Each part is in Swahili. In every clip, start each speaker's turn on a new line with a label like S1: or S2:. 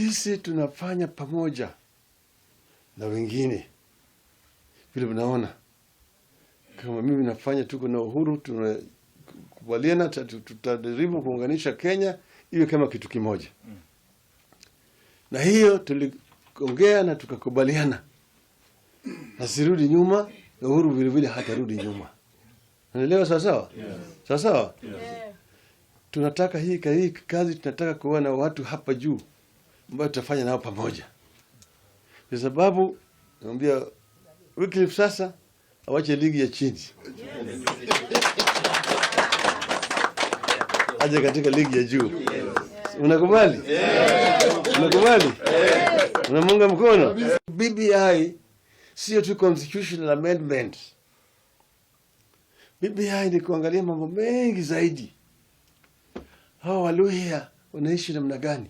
S1: Sisi tunafanya pamoja na wengine. Vile mnaona kama mimi nafanya, tuko na Uhuru, tunakubaliana tutajaribu kuunganisha Kenya iwe kama kitu kimoja. Na hiyo tuliongea na tukakubaliana. Na sirudi nyuma, na Uhuru vile vile hatarudi nyuma. Unaelewa sawa? Yes. Sawa? Yes. Tunataka hii kazi tunataka kuwa na watu hapa juu ambao tutafanya nao pamoja. Kwa sababu naambia Wycliffe sasa awache ligi ya chini. Yes. Aje katika ligi ya juu. Yes. Unakubali? Yes. Unakubali? Yes. Unamunga mkono? Yes. BBI sio tu constitutional amendment. BBI ni kuangalia mambo mengi zaidi. Hawa Waluhya wanaishi namna gani?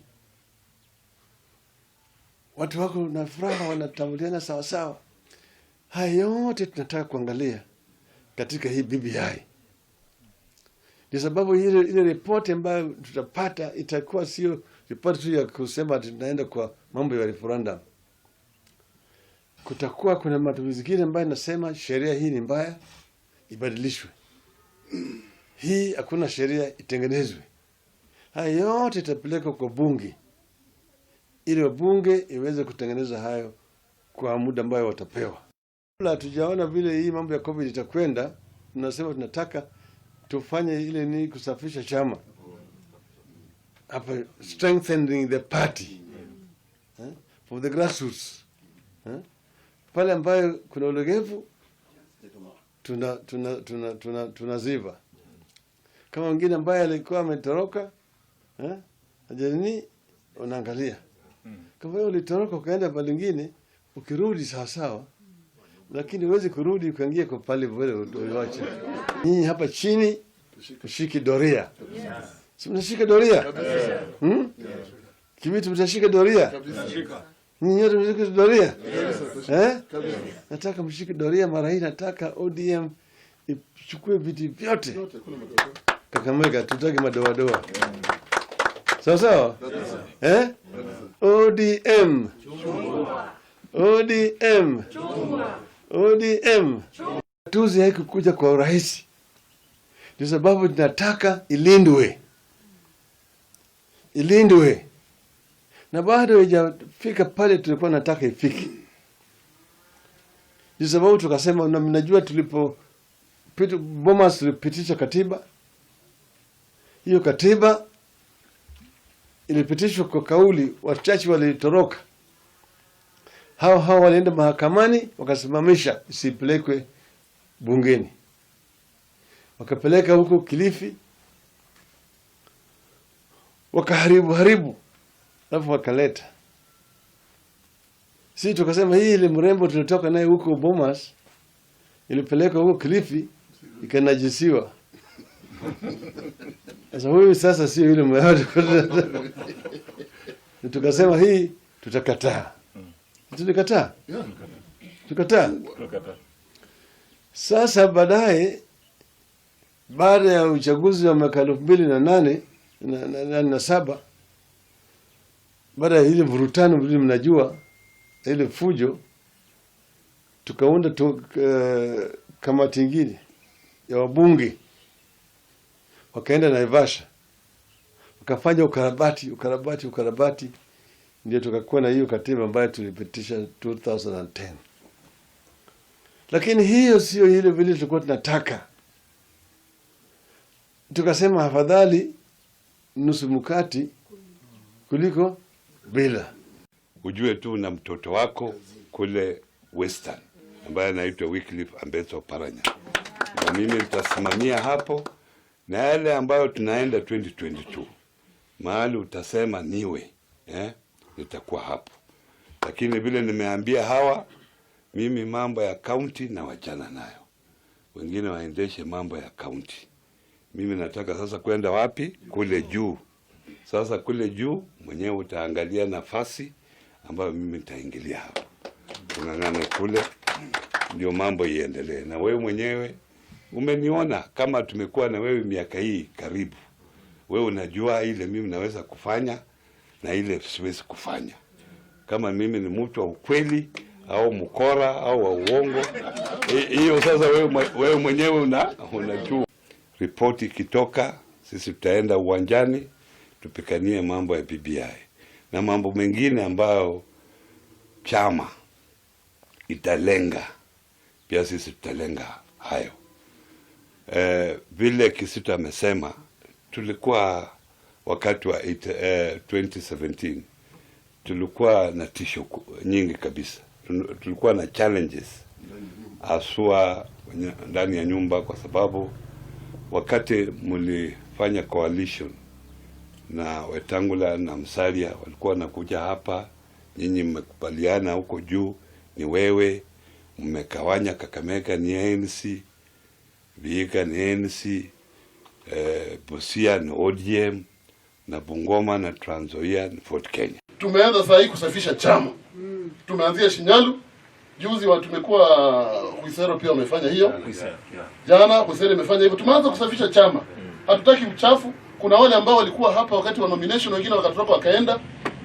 S1: Watu wako na furaha, wanatambuliana sawa sawa. Haya yote tunataka kuangalia katika hii BBI. Ni sababu ile ripoti ambayo tutapata itakuwa sio ripoti tu ya kusema tunaenda kwa mambo ya referendum. Kutakuwa kuna matumizi mengine ambayo nasema sheria hii ni mbaya, ibadilishwe. Hii hakuna sheria itengenezwe. Haya yote itapelekwa kwa bunge, ili bunge iweze kutengeneza hayo kwa muda ambao watapewa. Hatujaona vile hii mambo ya COVID itakwenda, tunasema tunataka tufanye ile ni kusafisha chama. Hapa strengthening the party. For the grassroots. Pale ambayo kuna ulegevu tunaziba. Kama mwingine ambaye alikuwa ametoroka, ajani unaangalia. Kama wewe ulitoroka ukaenda pale nyingine, ukirudi sawa sawa, lakini huwezi kurudi ukaingia kwa pale vile uliwacha. Nyinyi hapa chini mshiki doria. Si mnashika doria? Kivitu mtashika doria? Nyinyi nyote mshike doria? Nataka mshike doria mara hii, nataka ODM ichukue viti vyote. Kakamega, tutaki madoa. Sawa? ODM. Tuzi haikukuja kwa urahisi. Ndio sababu tunataka ilindwe. Na bado haijafika pale tulikuwa nataka ifike. Ndio sababu tukasema, na mnajua Bomas tulipitisha katiba. Hiyo katiba ilipitishwa kwa kauli, wachache walitoroka. Hao walienda mahakamani, wakasimamisha isipelekwe bungeni. Wakapeleka huko Kilifi, wakaharibu, alafu wakaleta. Sisi tukasema hii ile mrembo tulitoka naye huko Bomas, ilipeleka huko Kilifi, ikanajisiwa. Sasa huyu sasa sio yule mrembo. Tukasema hii tutakataa. Tukataa. Sasa baada ya uchaguzi wa mwaka 2008 na 7, baada ya ile vurutano vile mnajua, ile fujo, tukaunda kamati nyingine ya wabunge, wakaenda Naivasha, wakafanya ukarabati, ndio tukakuwa na hiyo katiba ambayo tulipitisha 2010. Lakini hiyo sio ile vile tulikuwa tunataka. Tukasema afadhali nusu mkati kuliko bila.
S2: Ujue tu na mtoto wako kule Western ambaye anaitwa Wycliffe Ambeto Oparanya. Na mimi nitasimamia hapo, na yale ambayo tunaenda 2022. Mahali utasema niwe, nitakuwa hapo. Lakini vile nimeambia hawa, mimi mambo ya county na wachana nayo. Wengine waendeshe mambo ya county. Mimi nataka sasa kwenda wapi? Kule juu. Sasa kule juu mwenyewe utaangalia nafasi ambayo mimi nitaingilia hapo. Tungangane kule ndio mambo iendelee. Na wewe mwenyewe umeniona kama tumekuwa na wewe miaka hii karibu. Wewe unajua ile mimi naweza kufanya, na ile siwezi kufanya. Kama mimi ni mtu wa ukweli au mkora au wa uongo, hiyo sasa wewe mwenyewe unajua. Ripoti ikitoka, sisi tutaenda uwanjani tupikanie mambo ya BBI na mambo mengine ambayo chama italenga, pia sisi tutalenga hayo. Vile Kisitu amesema, tulikuwa wakati wa 2017 tulikuwa na tisho nyingi kabisa. Tulikuwa na challenges aswa ndani ya nyumba, kwa sababu wakati mlifanya coalition na Wetangula na Musalia walikuwa wanakuja hapa, nyinyi mmekubaliana huko juu, ni wewe mmekawanya Kakamega ni ANC, Vihiga ni ANC, Busia ni ODM, na Bungoma na Trans Nzoia ni Ford Kenya.
S3: Tumeanza saa hii kusafisha chama. Tumeanzia Shinyalu, juzi tumekuwa Huisero pia wamefanya hiyo. Jana Huisero imefanya hivyo. Tumeanza kusafisha chama. Hatutaki uchafu. Kuna wale ambao walikuwa hapa wakati wa nomination, wengine wakatoka wakaenda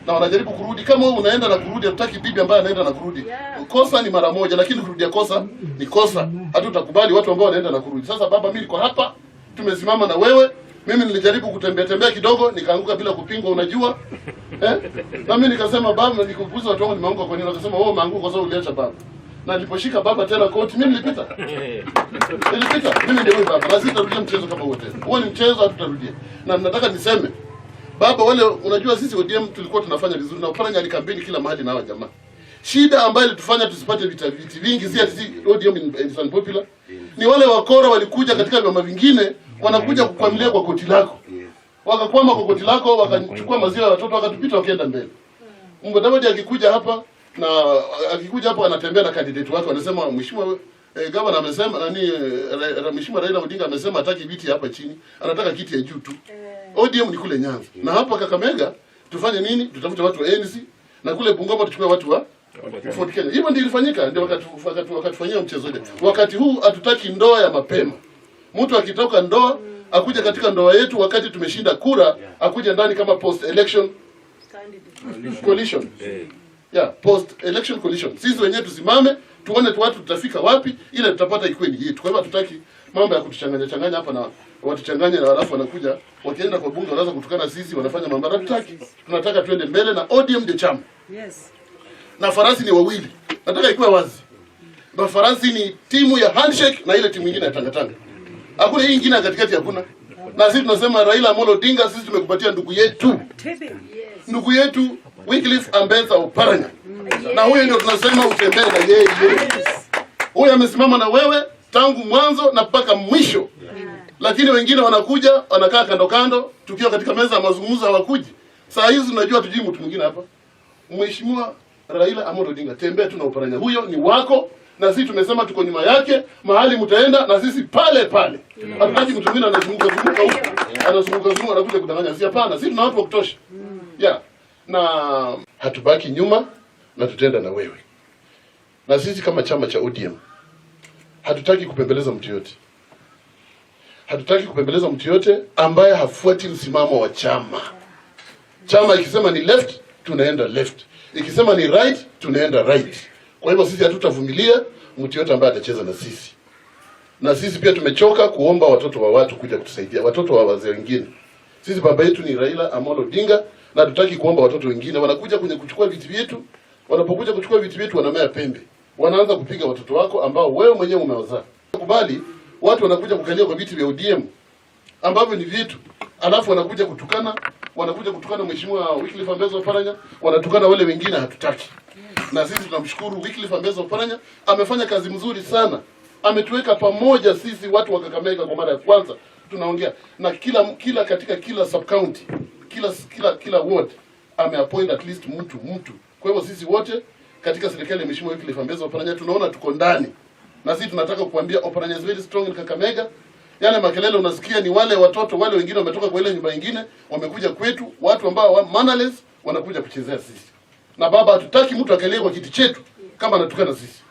S3: na wanajaribu kurudi. Kama wewe unaenda na kurudi, hatutaki bibi ambaye anaenda na kurudi. Kosa ni mara moja, lakini kurudia kosa ni kosa. Hatutakubali watu ambao wanaenda na kurudi. Sasa baba, mimi niko hapa, tumesimama na wewe. Mimi nilijaribu kutembea kidogo, nikaanguka bila kupingwa, unajua. Na mimi nikasema baba, nikupuuza watu wangu nimeanguka kwa nini? Wakasema wewe umeanguka kwa sababu uliacha baba. Na niliposhika baba tena koti, mimi nilipita. Mimi ndio baba. Lazima turudia mchezo kama wote. Huo ni mchezo, hatutarudia. Na nataka niseme baba, wale unajua sisi ODM tulikuwa tunafanya vizuri na Oparanya alikambini kila mahali na hawa jamaa. Shida ambayo ilitufanya tusipate viti vingi si ODM is unpopular. Ni wale wakora walikuja katika vyama vingine, wanakuja kukwamilia kwa koti lako. Wakakwama kwa koti lako, wakachukua maziwa ya watoto, wakatupita wakaenda mbele. Mgodawadi akikuja hapa anatembea na candidate wake, wanasema mheshimiwa governor amesema mheshimiwa Raila Odinga amesema hataki viti hapa chini, anataka kiti ya juu tu. ODM ni kule Nyanza. Na hapa Kakamega tufanye nini? Tutafute watu wa ANC, na kule Bungoma tuchukue watu wa Ford Kenya. Hivyo ndio ilifanyika, ndio wakatufanyia mchezo ile. Wakati huu hatutaki ndoa ya mapema. Mtu akitoka ndoa akuja katika ndoa yetu wakati tumeshinda kura, akuja ndani kama post election coalition. Post election coalition. Sisi wenyewe tusimame, tuone watu tutafika wapi, ile tutapata ikuwe ni yetu. Kwa hivyo hatutaki mambo ya kutuchanganya hapa na watuchanganye na alafu wanakuja wakienda kwa bunge wanaanza kutukana sisi, wanafanya mambo hatutaki. Tunataka tuende mbele na ODM ndio chama. Yes. Na farasi ni wawili. Nataka ikuwe wazi. Na farasi ni timu ya handshake na ile timu nyingine ya tangatanga. Hakuna hii nyingine katikati, hakuna. Na sisi tunasema Raila Amolo Odinga, sisi tumekupatia ndugu yetu. Ndugu yetu Wycliffe Ambetsa Oparanya. Na huyo ndio tunasema utembee na yeye. Huyo amesimama na wewe tangu mwanzo na mpaka mwisho. Lakini wengine wanakuja, wanakaa kando kando, tukiwa katika meza ya mazungumzo hawakuji. Saa hizi tunajua tujui mtu mwingine hapa. Mheshimiwa Raila Amolo Odinga, tembea tu na Oparanya. Huyo ni wako. Na sisi tumesema tuko nyuma yake, mahali mtaenda na sisi pale pale. Hatutaki mtu mwingine anazunguka huko, anakuja kudanganya. Si hapana, sisi tuna watu wa kutosha. Na hatubaki nyuma na tutaenda na wewe. Na sisi kama chama cha ODM hatutaki kupembeleza mtu yote. Hatutaki kupembeleza mtu yote ambaye hafuati msimamo wa chama. Chama ikisema ni left, tunaenda left. Ikisema ni right, tunaenda right. Kwa hivyo sisi hatutavumilia mtu yote ambaye atacheza na sisi. Na sisi pia tumechoka kuomba watoto wa watu kuja kutusaidia, watoto wa wazee wengine. Sisi baba yetu ni Raila Amolo Odinga, na tutaki kuomba watoto wengine. Wanakuja kwenye kuchukua viti vyetu, wanapokuja kuchukua viti vyetu wanamea pembe. Wanaanza kupiga watoto wako ambao wewe mwenyewe umewazaa. Kubali watu wanakuja kukalia kwa viti vya ODM ambavyo ni vyetu. Alafu wanakuja kutukana Mheshimiwa Wycliffe Ambetsa Oparanya, wanatukana wale wengine, hatutaki. Na sisi tunamshukuru Wycliffe Ambetsa Oparanya, amefanya kazi mzuri sana. Ametuweka pamoja sisi watu wa Kakamega kwa mara ya kwanza. Tunaongea na katika kila sub county, kila ward ameappoint at least mtu. Kwa hivyo sisi wote katika serikali ya Mheshimiwa Wycliffe Ambetsa Oparanya tunaona tuko ndani. Na sisi tunataka kukuambia Oparanya is very strong in Kakamega. Yale makelele unasikia ni wale watoto wale wengine wametoka kwa ile nyumba nyingine, wamekuja kwetu, watu ambao mannerless wanakuja kuchezea sisi. Na baba, hatutaki mtu akalie kwa kiti chetu kama anatukana sisi.